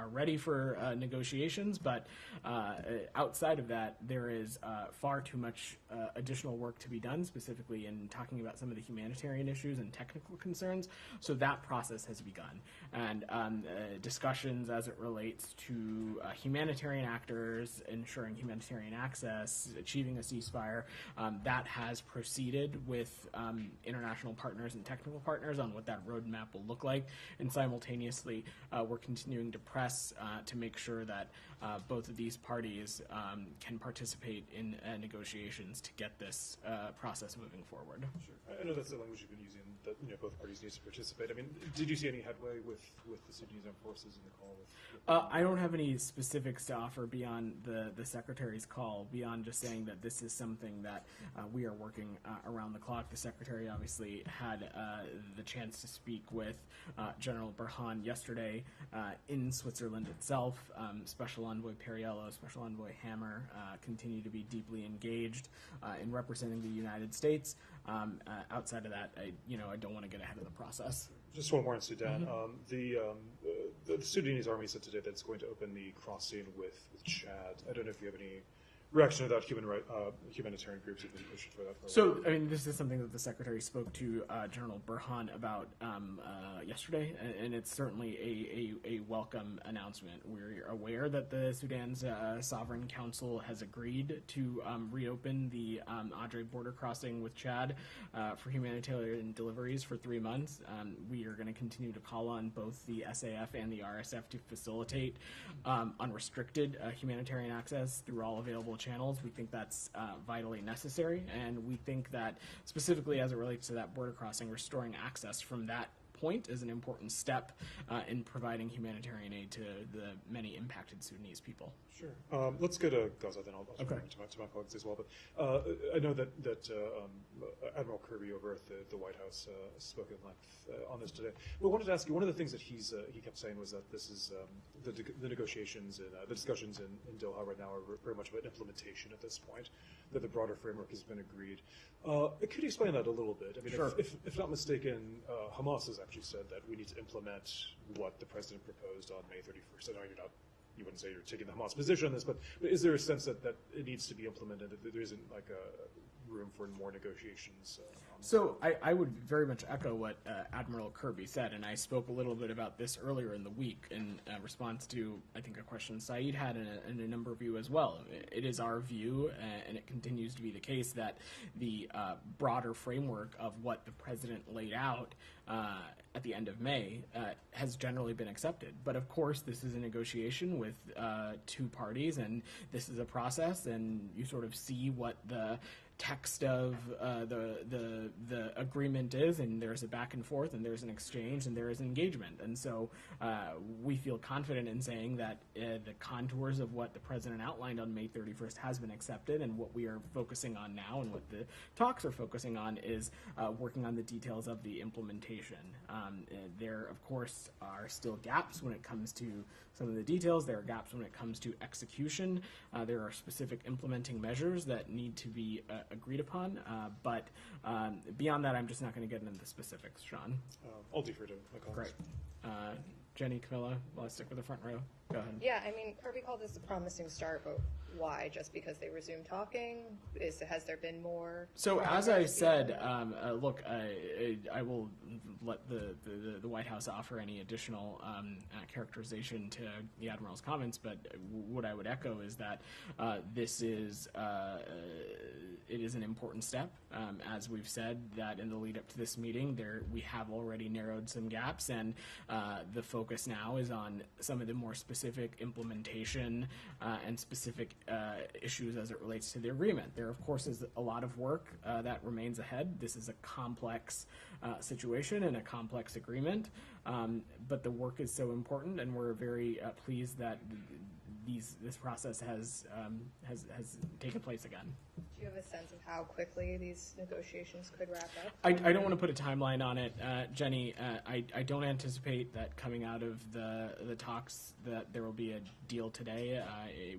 are ready for negotiations, but outside of that, there is far too much additional work to be done, specifically in talking about some of the humanitarian issues and technical concerns. So that process has begun. And discussions as it relates to humanitarian actors, ensuring humanitarian access, achieving a ceasefire, that has proceeded with international partners and technical partners on what that roadmap will look like. And simultaneously, we're continuing to press to make sure that both of these parties can participate in negotiations to get this process moving forward. Sure. I know that's the language you've been using, that both parties need to participate. I mean, did you see any headway with the Sudanese armed forces in the call? I don't have any specifics to offer beyond the Secretary's call, beyond just saying that this is something that we are working around the clock. The Secretary obviously had the chance to speak with General Burhan yesterday in Switzerland itself. Special Envoy Perriello, Special Envoy Hammer continue to be deeply engaged in representing the United States. Outside of that, I don't want to get ahead of the process. Just one more in Sudan. The Sudanese army said today that it's going to open the crossing with Chad. I don't know if you have any reaction to that. Humanitarian groups have been pushing for that. So, I mean, this is something that the Secretary spoke to General Burhan about yesterday, and it's certainly a welcome announcement. We're aware that the Sudan's Sovereign Council has agreed to reopen the Adre border crossing with Chad for humanitarian deliveries for 3 months. We are going to continue to call on both the SAF and the RSF to facilitate unrestricted humanitarian access through all available channels. We think that's vitally necessary, and we think that specifically as it relates to that border crossing, restoring access from that point is an important step in providing humanitarian aid to the many impacted Sudanese people. Sure. Let's go to Gaza then. I'll turn to my colleagues as well. But I know that Admiral Kirby over at the White House spoke at length on this today. But I wanted to ask you, one of the things that he kept saying was that this is the negotiations and the discussions in Doha right now are very much about implementation at this point, that the broader framework has been agreed. Could you explain that a little bit? I mean, sure. If not mistaken, Hamas has actually said that we need to implement what the president proposed on May 31st. I know you wouldn't say you're taking the Hamas position on this, but is there a sense that it needs to be implemented, that there isn't like a room for more negotiations? So I would very much echo what Admiral Kirby said, and I spoke a little bit about this earlier in the week in response to, I think, a question Saeed had and a number of you as well. It is our view, and it continues to be the case, that the broader framework of what the president laid out at the end of May has generally been accepted. But of course, this is a negotiation with two parties, and this is a process, and you sort of see what the text of the agreement is, and there's a back and forth, and there's an exchange, and there is engagement. And so we feel confident in saying that the contours of what the president outlined on May 31st has been accepted, and what we are focusing on now and what the talks are focusing on is working on the details of the implementation. There, of course, are still gaps when it comes to some of the details. There are gaps when it comes to execution. There are specific implementing measures that need to be agreed upon, but beyond that, I'm just not going to get into the specifics, Sean. I'll defer to my colleagues. Great. Jenny, Camilla, will I stick with the front row? Go ahead. Yeah, I mean, Kirby called this a promising start, but why? Just because they resumed talking? Has there been more? So as I said, look, I will let the White House offer any additional characterization to the Admiral's comments, but what I would echo is that this is it is an important step. As we've said, that in the lead up to this meeting, we have already narrowed some gaps, and the focus now is on some of the more specific implementation and specific issues as it relates to the agreement. There, of course, is a lot of work that remains ahead. This is a complex situation and a complex agreement, but the work is so important, and we're very pleased that this process has taken place again. Do you have a sense of how quickly these negotiations could wrap up? I don't want to put a timeline on it, Jenny. I don't anticipate that coming out of the talks that there will be a deal today.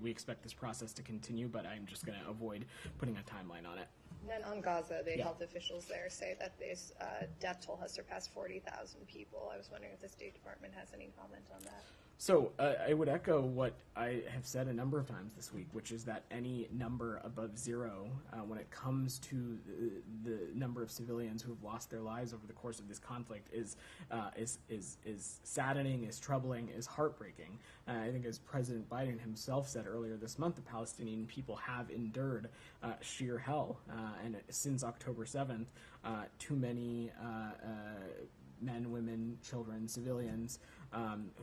We expect this process to continue, but I'm just going to avoid putting a timeline on it. And then on Gaza, the health officials there say that this death toll has surpassed 40,000 people. I was wondering if the State Department has any comment on that. So I would echo what I have said a number of times this week, which is that any number above zero, when it comes to the number of civilians who have lost their lives over the course of this conflict, is saddening, is troubling, is heartbreaking. I think, as President Biden himself said earlier this month, the Palestinian people have endured sheer hell, and since October 7th, too many men, women, children, civilians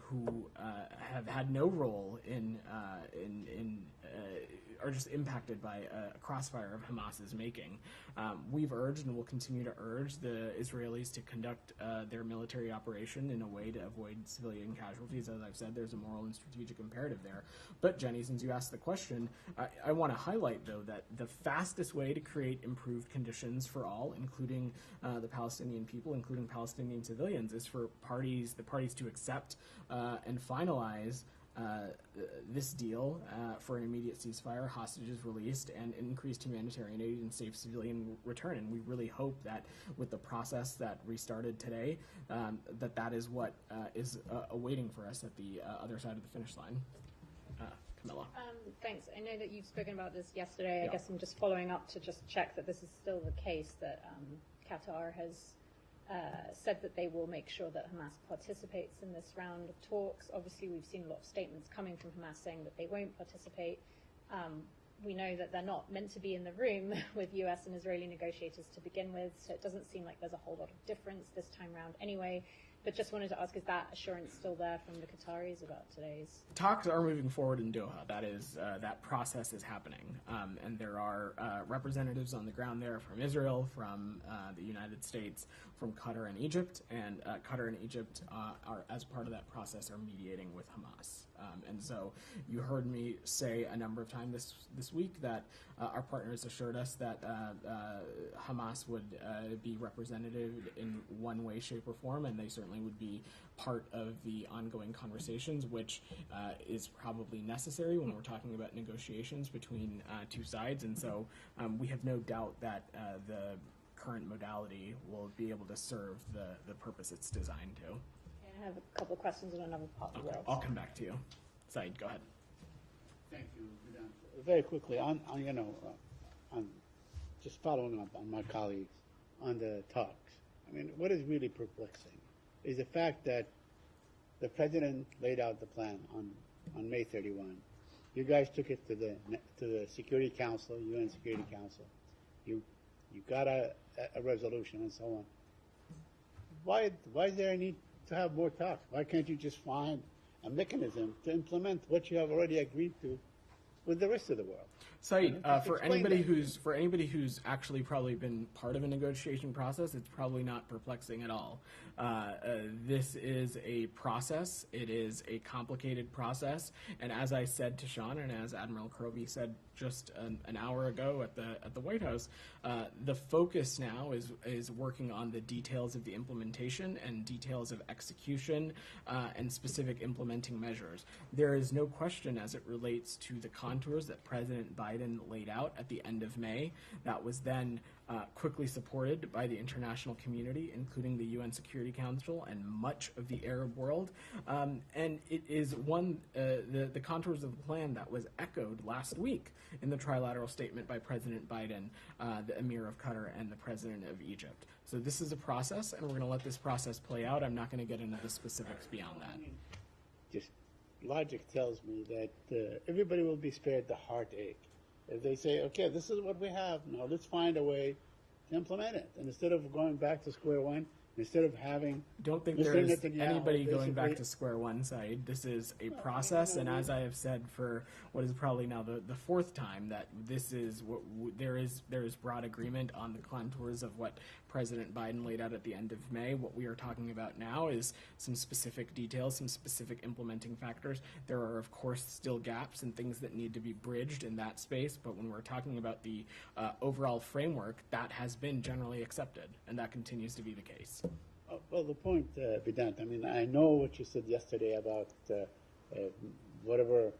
who have had no role in are just impacted by a crossfire of Hamas's making. We've urged and will continue to urge the Israelis to conduct their military operation in a way to avoid civilian casualties. As I've said, there's a moral and strategic imperative there. But Jenny, since you asked the question, I want to highlight, though, that the fastest way to create improved conditions for all, including the Palestinian people, including Palestinian civilians, is for the parties to accept and finalize this deal for an immediate ceasefire, hostages released, and increased humanitarian aid and safe civilian return. And we really hope that with the process that restarted today, that is what is awaiting for us at the other side of the finish line. Camilla. Thanks. I know that you've spoken about this yesterday. Yeah. I guess I'm just following up to just check that this is still the case, that Qatar has said that they will make sure that Hamas participates in this round of talks. Obviously, we've seen a lot of statements coming from Hamas saying that they won't participate. We know that they're not meant to be in the room with US and Israeli negotiators to begin with, so it doesn't seem like there's a whole lot of difference this time around anyway. But just wanted to ask, is that assurance still there from the Qataris about today's? Talks are moving forward in Doha. That process is happening, and there are representatives on the ground there from Israel, from the United States, from Qatar and Egypt, and Qatar and Egypt are, as part of that process, are mediating with Hamas. And so you heard me say a number of times this week that our partners assured us that Hamas would be represented in one way, shape, or form, and they certainly would be part of the ongoing conversations, which is probably necessary when we're talking about negotiations between two sides. And so we have no doubt that the current modality will be able to serve the purpose it's designed to. I have a couple of questions on another part of the world. I'll come back to you. Saeed, go ahead. Thank you, Vedant. Very quickly, on just following up on my colleagues on the talks. I mean, what is really perplexing is the fact that the president laid out the plan on May 31. You guys took it to the Security Council, UN Security Council. You got a resolution and so on. Why is there a need to have more talks? Why can't you just find a mechanism to implement what you have already agreed to with the rest of the world? Saeed, for anybody who's actually probably been part of a negotiation process, it's probably not perplexing at all. This is a process. It is a complicated process, and as I said to Sean, and as Admiral Kirby said just an hour ago at the White House, the focus now is working on the details of the implementation and details of execution and specific implementing measures. There is no question as it relates to the contours that President Biden laid out at the end of May. That was then quickly supported by the international community, including the UN Security Council and much of the Arab world. And it is the contours of the plan that was echoed last week in the trilateral statement by President Biden, the Emir of Qatar, and the President of Egypt. So this is a process, and we're going to let this process play out. I'm not going to get into the specifics beyond that. Just logic tells me that everybody will be spared the heartache if they say, okay, this is what we have, now let's find a way to implement it. And instead of going back to square one, instead of having don't think Mr. there's Netanyahu anybody going back basically- to square one, Saeed. This is a process, and as I have said for what is probably now the fourth time, that this is what there is broad agreement on the contours of what President Biden laid out at the end of May. What we are talking about now is some specific details, some specific implementing factors. There are, of course, still gaps and things that need to be bridged in that space, but when we're talking about the overall framework, that has been generally accepted, and that continues to be the case. Well, the point, Vedant, I mean, I know what you said yesterday about whatever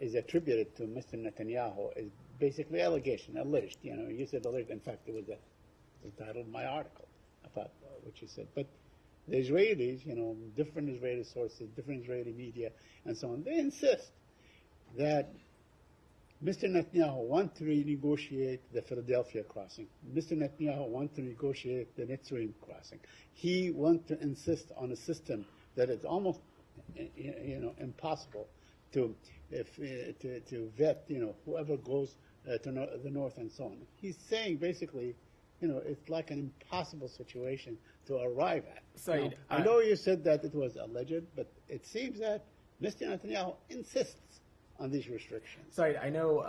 is attributed to Mr. Netanyahu is basically allegation, alleged. You know, you said alleged. In fact, it was the title of my article about what you said. But the Israelis, different Israeli sources, different Israeli media, and so on, they insist that Mr. Netanyahu wants to renegotiate the Philadelphia crossing. Mr. Netanyahu wants to negotiate the Nitzrim crossing. He wants to insist on a system that is almost, impossible to vet, whoever goes to the north and so on. He's saying basically, it's like an impossible situation to arrive at. Saeed, I know you said that it was alleged, but it seems that Mr. Netanyahu insists on these restrictions. Sorry, I know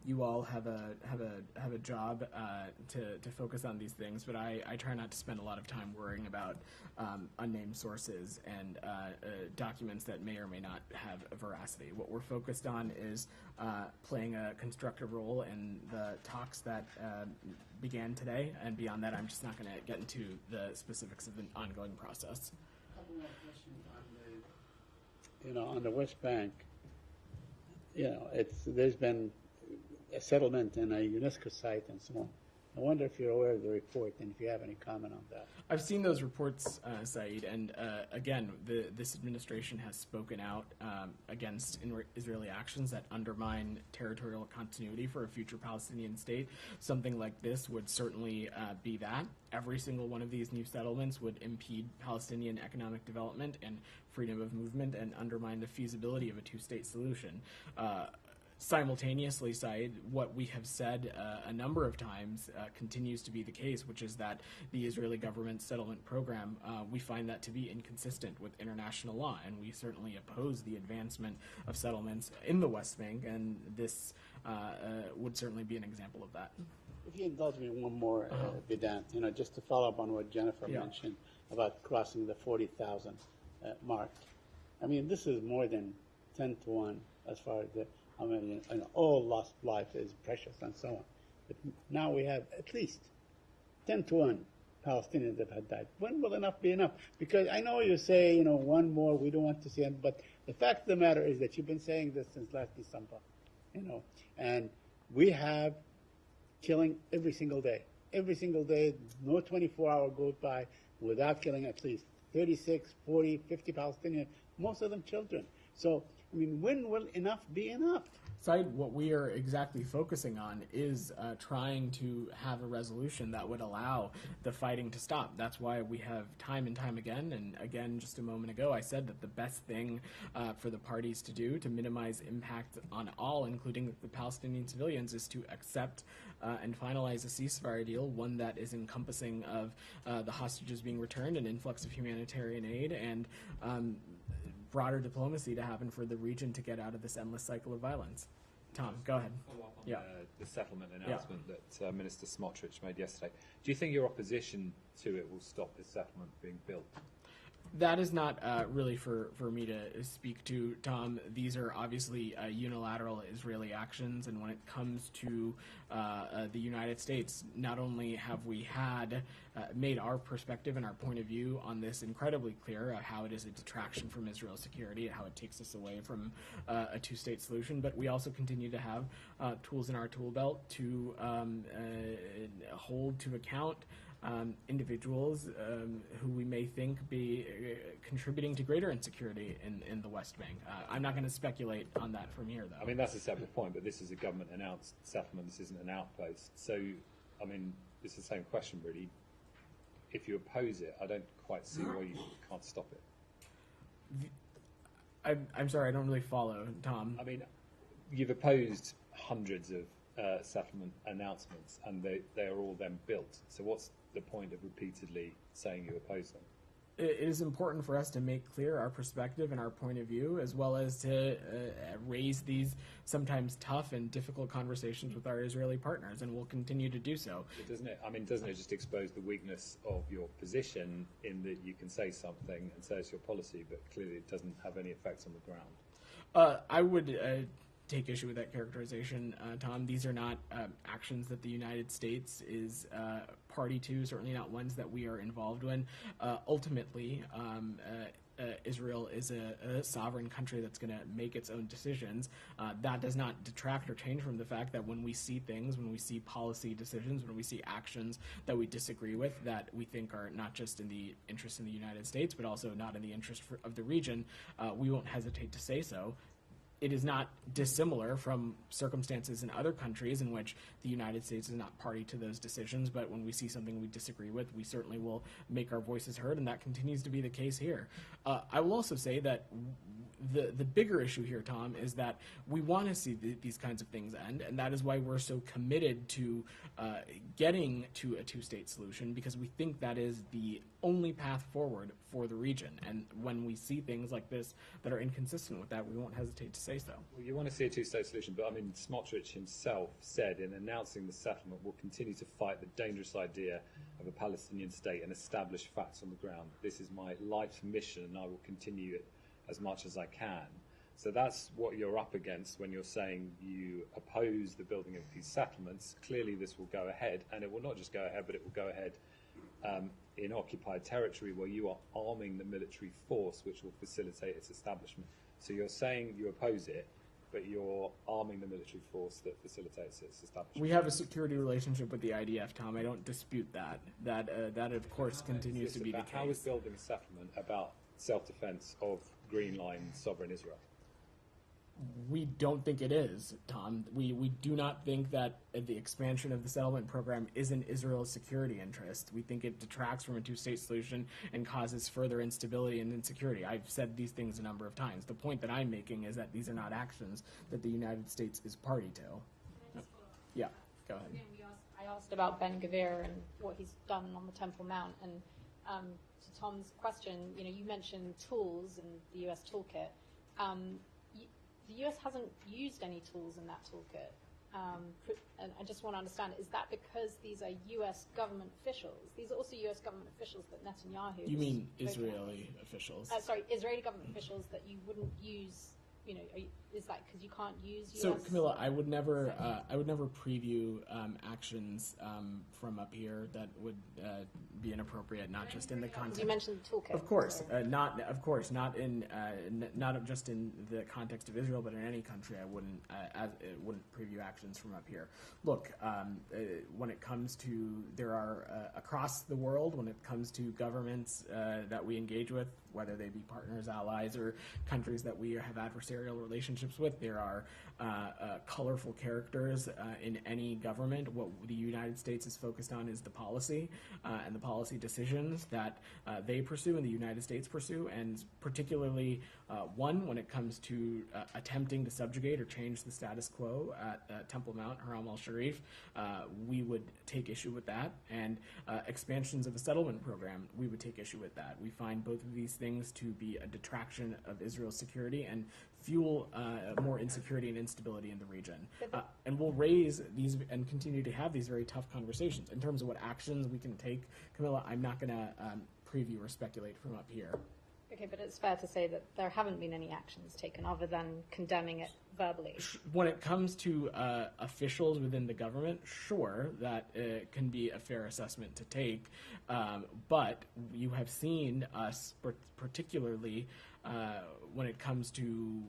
you all have a job to focus on these things, but I try not to spend a lot of time worrying about unnamed sources and documents that may or may not have a veracity. What we're focused on is playing a constructive role in the talks that began today, and beyond that, I'm just not going to get into the specifics of the ongoing process. On the West Bank, there's been a settlement in a UNESCO site and so on. I wonder if you're aware of the report and if you have any comment on that. I've seen those reports, Saeed, and again, this administration has spoken out against Israeli actions that undermine territorial continuity for a future Palestinian state. Something like this would certainly be that. Every single one of these new settlements would impede Palestinian economic development and freedom of movement and undermine the feasibility of a two-state solution. Simultaneously, Saeed, what we have said a number of times continues to be the case, which is that the Israeli government settlement program, we find that to be inconsistent with international law, and we certainly oppose the advancement of settlements in the West Bank, and this would certainly be an example of that. If you indulge me one more, Vedant, just to follow up on what Jennifer mentioned about crossing the 40,000 mark. I mean, this is more than 10 to 1 as far as all lost life is precious and so on. But now we have at least 10 to 1 Palestinians that have died. When will enough be enough? Because I know you say, one more, we don't want to see it, but the fact of the matter is that you've been saying this since last December, and we have killing every single day. Every single day, no 24-hour goes by without killing at least 36, 40, 50 Palestinians, most of them children. So, when will enough be enough? Saeed, what we are exactly focusing on is trying to have a resolution that would allow the fighting to stop. That's why we have time and time again, and again just a moment ago, I said that the best thing for the parties to do to minimize impact on all, including the Palestinian civilians, is to accept and finalize a ceasefire deal, one that is encompassing of the hostages being returned, an influx of humanitarian aid, and broader diplomacy to happen for the region to get out of this endless cycle of violence. Tom, go ahead. Follow up on the settlement announcement that Minister Smotrich made yesterday. Do you think your opposition to it will stop this settlement being built? That is not really for me to speak to, Tom. These are obviously unilateral Israeli actions, and when it comes to the United States, not only have we had made our perspective and our point of view on this incredibly clear, how it is a detraction from Israel's security, how it takes us away from a two-state solution, but we also continue to have tools in our tool belt to hold to account individuals who we may think be contributing to greater insecurity in the West Bank. I'm not going to speculate on that from here, though. I mean, that's a separate point, but this is a government-announced settlement. This isn't an outpost. So, it's the same question, really. If you oppose it, I don't quite see why you can't stop it. I'm sorry, I don't really follow, Tom. You've opposed hundreds of settlement announcements, and they are all then built. So what's the point of repeatedly saying you oppose them? It is important for us to make clear our perspective and our point of view, as well as to raise these sometimes tough and difficult conversations with our Israeli partners, and we'll continue to do so. But doesn't it just expose the weakness of your position in that you can say something and say it's your policy, but clearly it doesn't have any effects on the ground? I would take issue with that characterization, Tom. These are not actions that the United States is party to, certainly not ones that we are involved in. Ultimately, Israel is a sovereign country that's going to make its own decisions. That does not detract or change from the fact that when we see things, when we see policy decisions, when we see actions that we disagree with, that we think are not just in the interest of the United States, but also not in the interest of the region, we won't hesitate to say so. It is not dissimilar from circumstances in other countries in which the United States is not party to those decisions, but when we see something we disagree with, we certainly will make our voices heard, and that continues to be the case here. I will also say that the bigger issue here, Tom, is that we want to see these kinds of things end, and that is why we're so committed to getting to a two-state solution, because we think that is the only path forward for the region. And when we see things like this that are inconsistent with that, we won't hesitate to say so. Well, you want to see a two-state solution, but I mean, Smotrich himself said in announcing the settlement, we'll continue to fight the dangerous idea of a Palestinian state and establish facts on the ground. This is my life's mission, and I will continue it as much as I can. So that's what you're up against when you're saying you oppose the building of these settlements. Clearly this will go ahead, and it will not just go ahead, but it will go ahead in occupied territory where you are arming the military force which will facilitate its establishment. So you're saying you oppose it, but you're arming the military force that facilitates its establishment. We have a security relationship with the IDF, Tom. I don't dispute that. That of course continues to be the case. How is building a settlement about self-defense of Green Line sovereign Israel? We don't think it is, Tom. We do not think that the expansion of the settlement program is in Israel's security interest. We think it detracts from a two-state solution and causes further instability and insecurity. I've said these things a number of times. The point that I'm making is that these are not actions that the United States is party to. Yeah, go ahead. I asked about Ben Gvir and what he's done on the Temple Mount, and to Tom's question, you mentioned tools and the U.S. toolkit. The U.S. hasn't used any tools in that toolkit. And I just want to understand, is that because these are U.S. government officials? These are also U.S. government officials that Netanyahu... You mean Israeli officials? Sorry, Israeli government officials that you wouldn't use, is that because you can't use U.S. So, Camilla, I would never preview actions from up here that would be inappropriate, not just in the context. You mentioned the toolkit. Of course, not just in the context of Israel, but in any country. I wouldn't preview actions from up here. Look, when it comes to across the world, when it comes to governments that we engage with, whether they be partners, allies, or countries that we have adversarial relationships with, there are colorful characters in any government. What the United States is focused on is the policy and the policy decisions that they pursue and the United States pursue, and particularly when it comes to attempting to subjugate or change the status quo at Temple Mount, Haram al-Sharif, we would take issue with that, and expansions of the settlement program, we would take issue with that. We find both of these things to be a detraction of Israel's security and fuel more insecurity and instability in the region. And we'll raise these and continue to have these very tough conversations. In terms of what actions we can take, Camilla, I'm not going to preview or speculate from up here. Okay, but it's fair to say that there haven't been any actions taken other than condemning it verbally. When it comes to officials within the government, sure, that can be a fair assessment to take. But you have seen us, particularly when it comes to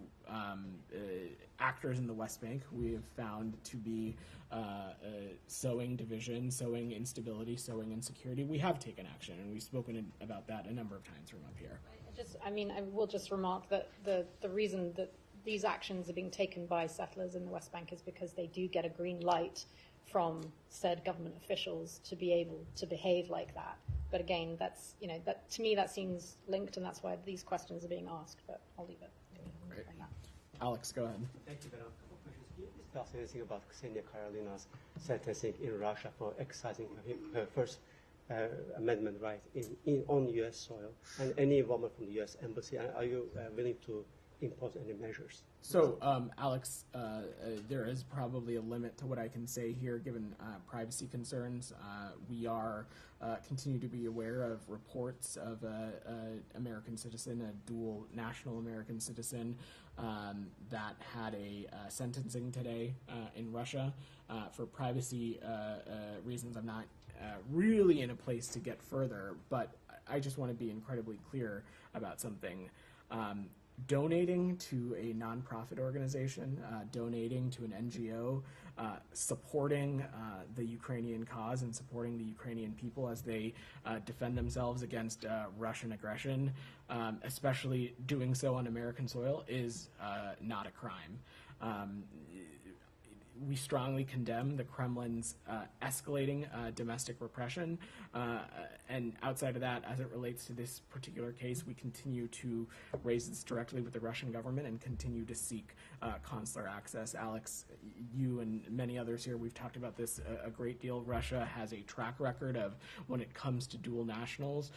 actors in the West Bank, we have found to be sowing division, sowing instability, sowing insecurity. We have taken action, and we've spoken about that a number of times from up here. I will just remark that the reason that these actions are being taken by settlers in the West Bank is because they do get a green light from said government officials to be able to behave like that. But again, that's that to me that seems linked, and that's why these questions are being asked. But I'll leave it. Great. Alex, go ahead. Thank you, Vedant. Can you discuss anything about Ksenia Karolina's sentencing in Russia for exercising her First Amendment right on U.S. soil, and any involvement from the U.S. Embassy? Are you willing to impose any measures? So, Alex, there is probably a limit to what I can say here, given privacy concerns. We are continue to be aware of reports of an American citizen, a dual national American citizen, that had a sentencing today in Russia. For privacy reasons, I'm not really in a place to get further, but I just want to be incredibly clear about something. Donating to a nonprofit organization, donating to an NGO, supporting the Ukrainian cause and supporting the Ukrainian people as they defend themselves against Russian aggression, especially doing so on American soil, is not a crime. We strongly condemn the Kremlin's escalating domestic repression. And outside of that, as it relates to this particular case, we continue to raise this directly with the Russian government and continue to seek consular access. Alex, you and many others here, we've talked about this a great deal. Russia has a track record of, when it comes to dual nationals,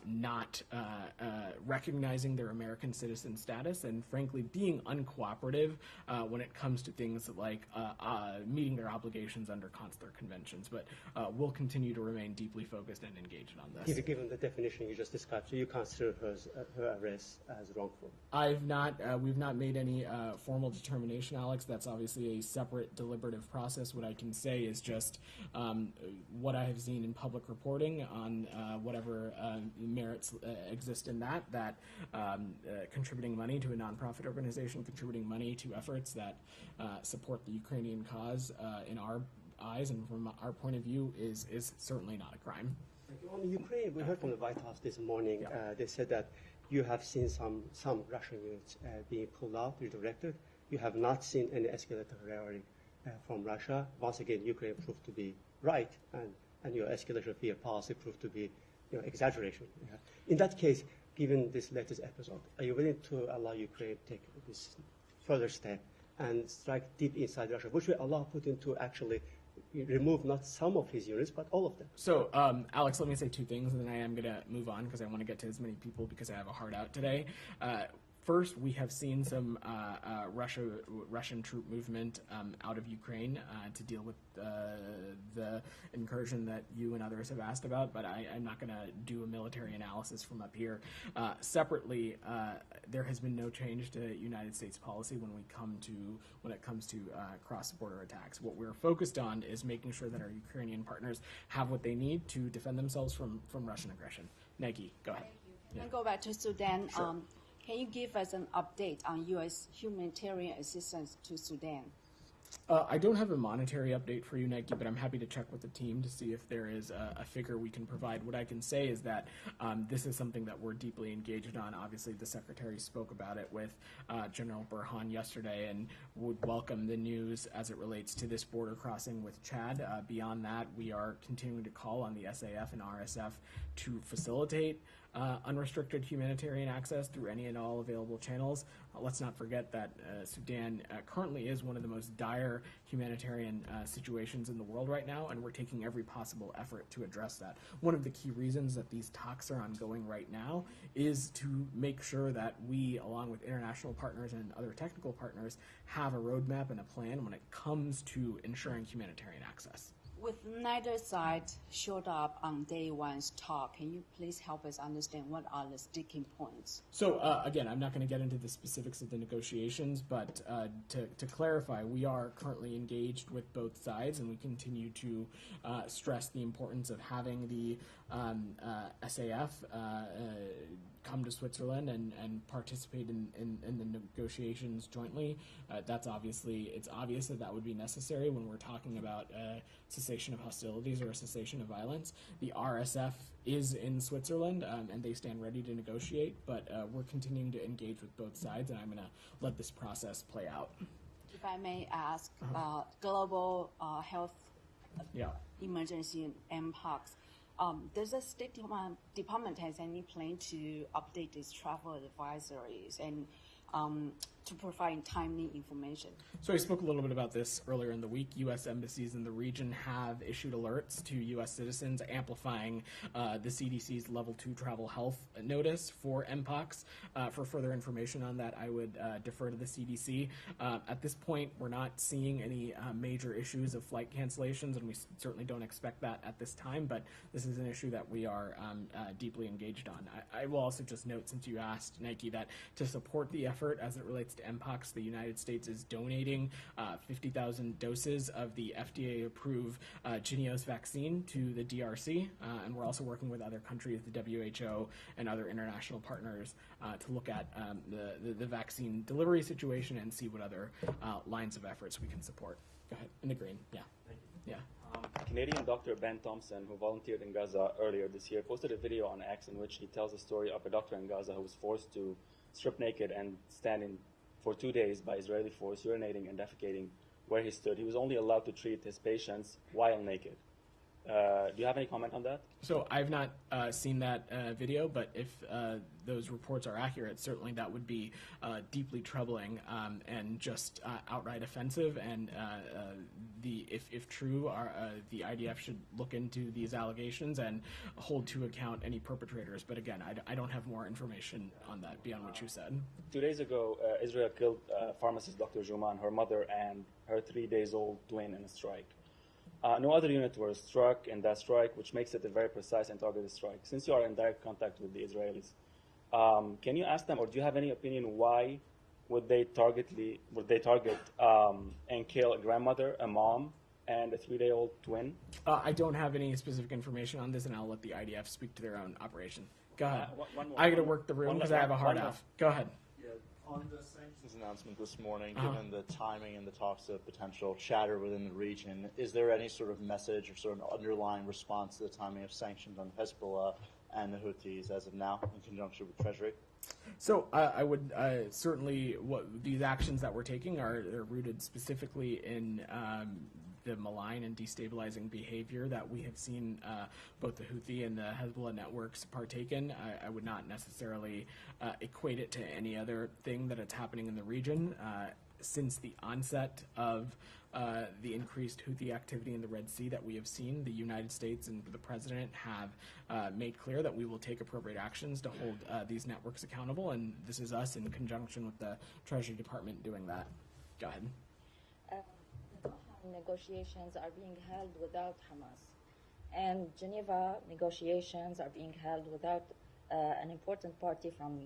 not recognizing their American citizen status and, frankly, being uncooperative when it comes to things like meeting their obligations under consular conventions. But we'll continue to remain deeply focused and engaged on this. Given the definition you just described, so you consider her arrest as wrongful? We've not made any formal determination, Alex. That's obviously a separate deliberative process. What I can say is just what I have seen in public reporting on whatever merits exist in that contributing money to a nonprofit organization, contributing money to efforts that support the Ukrainian cause, in our eyes and from our point of view, is certainly not a crime. On Ukraine, we heard from the White House this morning. They said that you have seen some Russian units being pulled out, redirected. You have not seen any escalatory rhetoric from Russia. Once again, Ukraine proved to be right, and your escalation fear policy proved to be exaggeration. In that case, given this latest episode, are you willing to allow Ukraine to take this further step and strike deep inside Russia, which will allow Putin to actually remove not some of his units, but all of them? So, Alex, let me say two things, and then I am going to move on because I want to get to as many people because I have a heart out today. First, we have seen some Russian troop movement out of Ukraine to deal with the incursion that you and others have asked about, but I'm not going to do a military analysis from up here. Separately, there has been no change to United States policy when it comes to cross-border attacks. What we're focused on is making sure that our Ukrainian partners have what they need to defend themselves from Russian aggression. Nike, go ahead. Can I go back to Sudan? Sure. Can you give us an update on U.S. humanitarian assistance to Sudan? I don't have a monetary update for you, Nike, but I'm happy to check with the team to see if there is a figure we can provide. What I can say is that this is something that we're deeply engaged on. Obviously, the Secretary spoke about it with General Burhan yesterday and would welcome the news as it relates to this border crossing with Chad. Beyond that, we are continuing to call on the SAF and RSF to facilitate unrestricted humanitarian access through any and all available channels. Let's not forget that Sudan currently is one of the most dire humanitarian situations in the world right now, and we're taking every possible effort to address that. One of the key reasons that these talks are ongoing right now is to make sure that we, along with international partners and other technical partners, have a roadmap and a plan when it comes to ensuring humanitarian access. With neither side showed up on day one's talk, can you please help us understand what are the sticking points? So again, I'm not going to get into the specifics of the negotiations, but to clarify, we are currently engaged with both sides, and we continue to stress the importance of having the SAF come to Switzerland and participate in the negotiations jointly. It's obvious that would be necessary when we're talking about cessation of hostilities or a cessation of violence. The RSF is in Switzerland, and they stand ready to negotiate, but we're continuing to engage with both sides, and I'm going to let this process play out. If I may ask, global health emergency and MPOX, does the State Department has any plan to update its travel advisories and to provide timely information? So I spoke a little bit about this earlier in the week. U.S. embassies in the region have issued alerts to U.S. citizens, amplifying the CDC's Level 2 travel health notice for MPOX. For further information on that, I would defer to the CDC. At this point, we're not seeing any major issues of flight cancellations, and we certainly don't expect that at this time, but this is an issue that we are deeply engaged on. I will also just note, since you asked, Nike, that to support the effort as it relates to Mpox. The United States is donating 50,000 doses of the FDA-approved Jynneos vaccine to the DRC, and we're also working with other countries, the WHO and other international partners, to look at the vaccine delivery situation and see what other lines of efforts we can support. Go ahead, in the green, yeah. Yeah. Canadian doctor Ben Thompson, who volunteered in Gaza earlier this year, posted a video on X in which he tells the story of a doctor in Gaza who was forced to strip naked and stand in for 2 days by Israeli force, urinating and defecating where he stood. He was only allowed to treat his patients while naked. Do you have any comment on that? So I've not seen that video, but if those reports are accurate, certainly that would be deeply troubling and just outright offensive. And if true, the IDF should look into these allegations and hold to account any perpetrators. But again, I don't have more information on that beyond what you said. 2 days ago, Israel killed pharmacist Dr. Juman, her mother, and her 3-day-old twin in a strike. No other unit was struck in that strike, which makes it a very precise and targeted strike. Since you are in direct contact with the Israelis, can you ask them, or do you have any opinion why would they target and kill a grandmother, a mom, and a 3-day-old twin? I don't have any specific information on this, and I'll let the IDF speak to their own operation. Go ahead. I got to work the room because I have a hard off. Go ahead. On the sanctions announcement this morning, given the timing and the talks of potential chatter within the region, is there any sort of message or sort of underlying response to the timing of sanctions on Hezbollah and the Houthis as of now in conjunction with Treasury? So I would certainly, these actions that we're taking are rooted specifically in the malign and destabilizing behavior that we have seen both the Houthi and the Hezbollah networks partake in. I would not necessarily equate it to any other thing that is happening in the region. Since the onset of the increased Houthi activity in the Red Sea that we have seen, the United States and the President have made clear that we will take appropriate actions to hold these networks accountable, and this is us in conjunction with the Treasury Department doing that. Go ahead. Negotiations are being held without Hamas, and Geneva negotiations are being held without an important party from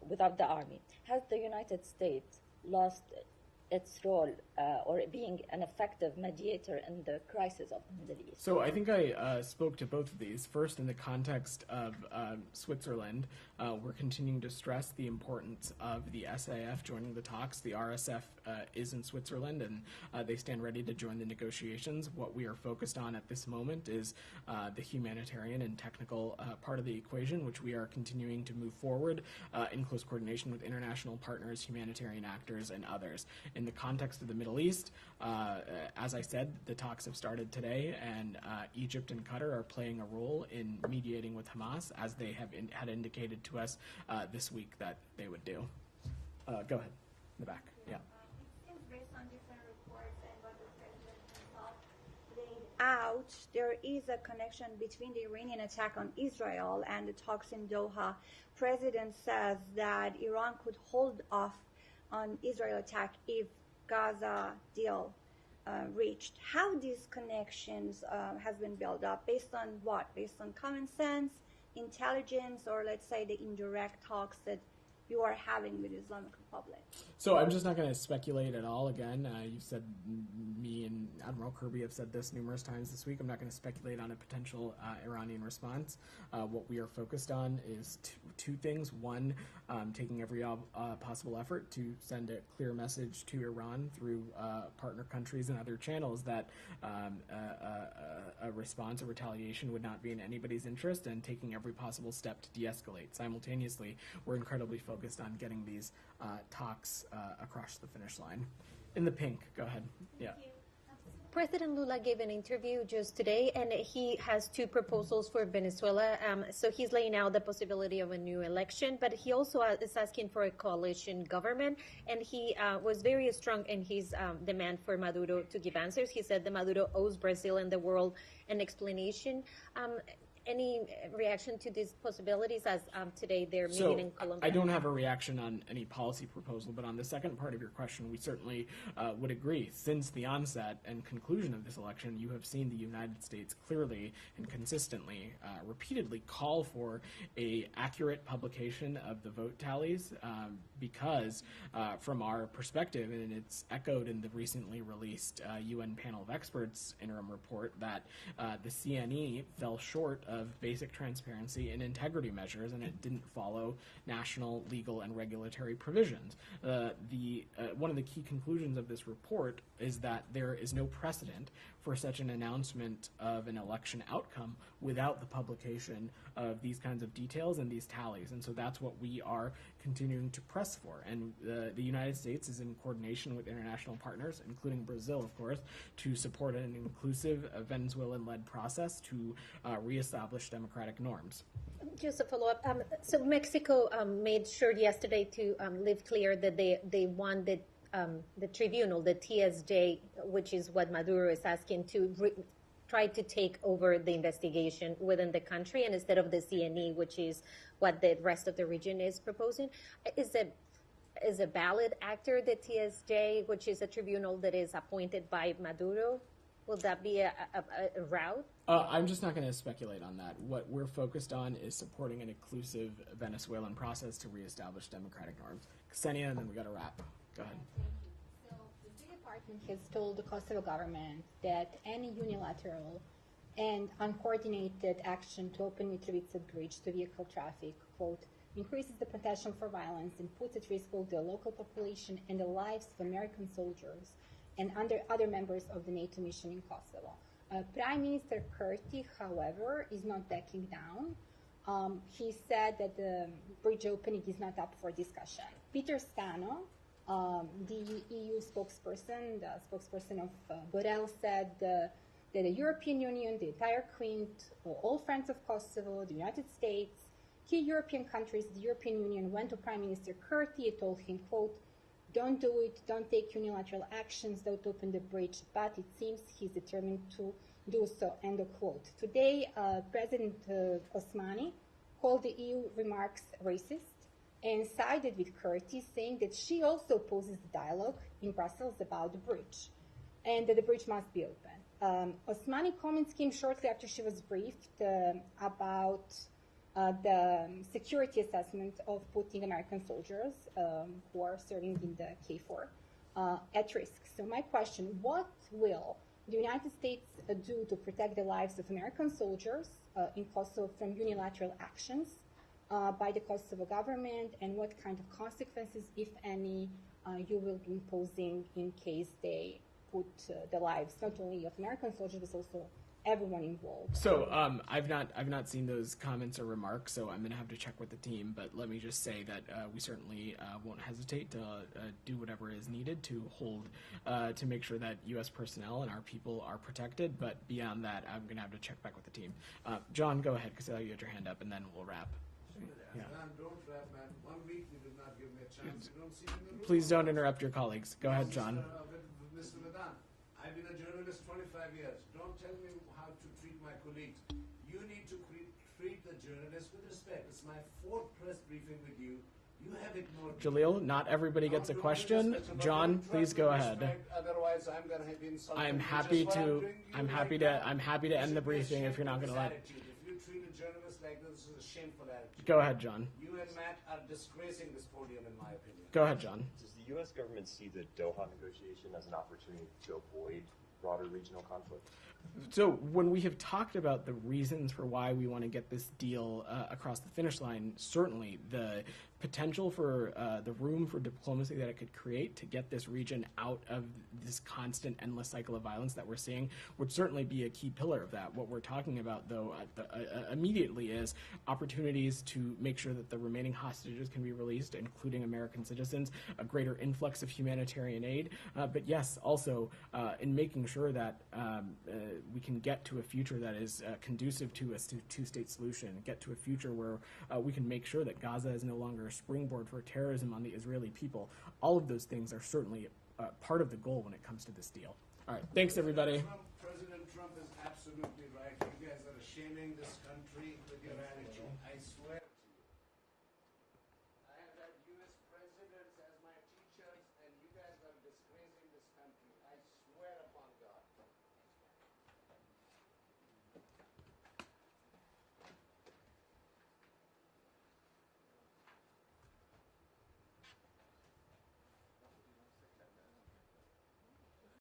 without the army. Has the United States lost its role or being an effective mediator in the crisis of the Middle East? So I think I spoke to both of these. First, in the context of Switzerland, we're continuing to stress the importance of the SAF joining the talks. The RSF is in Switzerland, and they stand ready to join the negotiations. What we are focused on at this moment is the humanitarian and technical part of the equation, which we are continuing to move forward in close coordination with international partners, humanitarian actors, and others. In the context of the Middle East, as I said, the talks have started today, and Egypt and Qatar are playing a role in mediating with Hamas, as they have had indicated to us this week that they would do. Go ahead, in the back. Yeah. Based on different reports and what the president himself laid out, there is a connection between the Iranian attack on Israel and the talks in Doha. President says that Iran could hold off on Israel attack if Gaza deal reached. How these connections has been built up, based on what? Based on common sense, intelligence, or let's say the indirect talks that you are having with the Islamic Republic? So I'm just not going to speculate at all. Again, you said me and Admiral Kirby have said this numerous times this week. I'm not going to speculate on a potential Iranian response. What we are focused on is two things. One, taking every possible effort to send a clear message to Iran through partner countries and other channels that a response or retaliation would not be in anybody's interest, and taking every possible step to de-escalate. Simultaneously, we're incredibly focused on getting these talks across the finish line. In the pink, go ahead. Yeah. President Lula gave an interview just today, and he has two proposals for Venezuela. So he's laying out the possibility of a new election, but he also is asking for a coalition government, and he was very strong in his demand for Maduro to give answers. He said that Maduro owes Brazil and the world an explanation. any reaction to these possibilities as today they're meeting in Colombia? I don't have a reaction on any policy proposal, but on the second part of your question, we certainly would agree. Since the onset and conclusion of this election, you have seen the United States clearly and consistently, repeatedly call for a accurate publication of the vote tallies because from our perspective, and it's echoed in the recently released UN panel of experts interim report, that the CNE fell short of basic transparency and integrity measures, and it didn't follow national, legal, and regulatory provisions. One of the key conclusions of this report is that there is no precedent for such an announcement of an election outcome without the publication of these kinds of details and these tallies. And so that's what we are continuing to press for. And the United States is in coordination with international partners, including Brazil, of course, to support an inclusive Venezuelan-led process to reestablish democratic norms. Just a follow-up. So Mexico made sure yesterday to leave clear that they want the tribunal, the TSJ, which is what Maduro is asking to try to take over the investigation within the country, and instead of the CNE, which is what the rest of the region is proposing. Is a valid actor the TSJ, which is a tribunal that is appointed by Maduro? Will that be a route? I'm just not going to speculate on that. What we're focused on is supporting an inclusive Venezuelan process to reestablish democratic norms. Ksenia, and then we got to wrap. Go ahead. So the State Department has told the Kosovo government that any unilateral and uncoordinated action to open Mitrovica Bridge to vehicle traffic, quote, increases the potential for violence and puts at risk both the local population and the lives of American soldiers and other members of the NATO mission in Kosovo. Prime Minister Kurti, however, is not backing down. He said that the bridge opening is not up for discussion. Peter Stano, the EU spokesperson, the spokesperson of Borrell, said that the European Union, the entire Quint, all friends of Kosovo, the United States, key European countries, the European Union went to Prime Minister Kurti and told him, quote, don't do it, don't take unilateral actions, don't open the bridge, but it seems he's determined to do so, end of quote. Today, President Osmani called the EU remarks racist and sided with Kurti, saying that she also opposes the dialogue in Brussels about the bridge and that the bridge must be open. Osmani comments came shortly after she was briefed about the security assessment of putting American soldiers who are serving in the KFOR at risk. So my question, what will the United States do to protect the lives of American soldiers in Kosovo from unilateral actions by the Kosovo government, and what kind of consequences, if any, you will be imposing in case they put the lives not only of American soldiers but also everyone involved? So I've not seen those comments or remarks, so I'm going to have to check with the team. But let me just say that we certainly won't hesitate to do whatever is needed to hold to make sure that U.S. personnel and our people are protected. But beyond that, I'm going to have to check back with the team. John, go ahead, because you had your hand up, and then we'll wrap. Yeah. Don't wrap, man. 1 week you did not give me a chance. You don't see me in the room. Please don't interrupt your colleagues. Go ahead, John. Mr. Vedant, I've been a journalist 25 years. Don't tell me how to treat my colleagues. You need to treat the journalists with respect. It's my 4th press briefing with you. You have ignored Jaleel, not everybody gets a question. John, please go ahead. Otherwise, I'm going to be insulted. I'm happy to end the briefing if you're not going to let. If you treat a journalist like this, this is a shameful attitude. Go ahead, John. You and Matt are disgracing this podium, in my opinion. Go ahead, John. Does the U.S. government see the Doha negotiation as an opportunity to avoid broader regional conflict? So when we have talked about the reasons for why we want to get this deal across the finish line, certainly the potential for the room for diplomacy that it could create to get this region out of this constant, endless cycle of violence that we're seeing would certainly be a key pillar of that. What we're talking about, though, immediately is opportunities to make sure that the remaining hostages can be released, including American citizens, a greater influx of humanitarian aid, but yes, also in making sure that we can get to a future that is conducive to a two-state solution, get to a future where we can make sure that Gaza is no longer a springboard for terrorism on the Israeli people. All of those things are certainly part of the goal when it comes to this deal. All right, thanks, everybody. President Trump is absolutely right. You guys are shaming this country with your attitude. I swear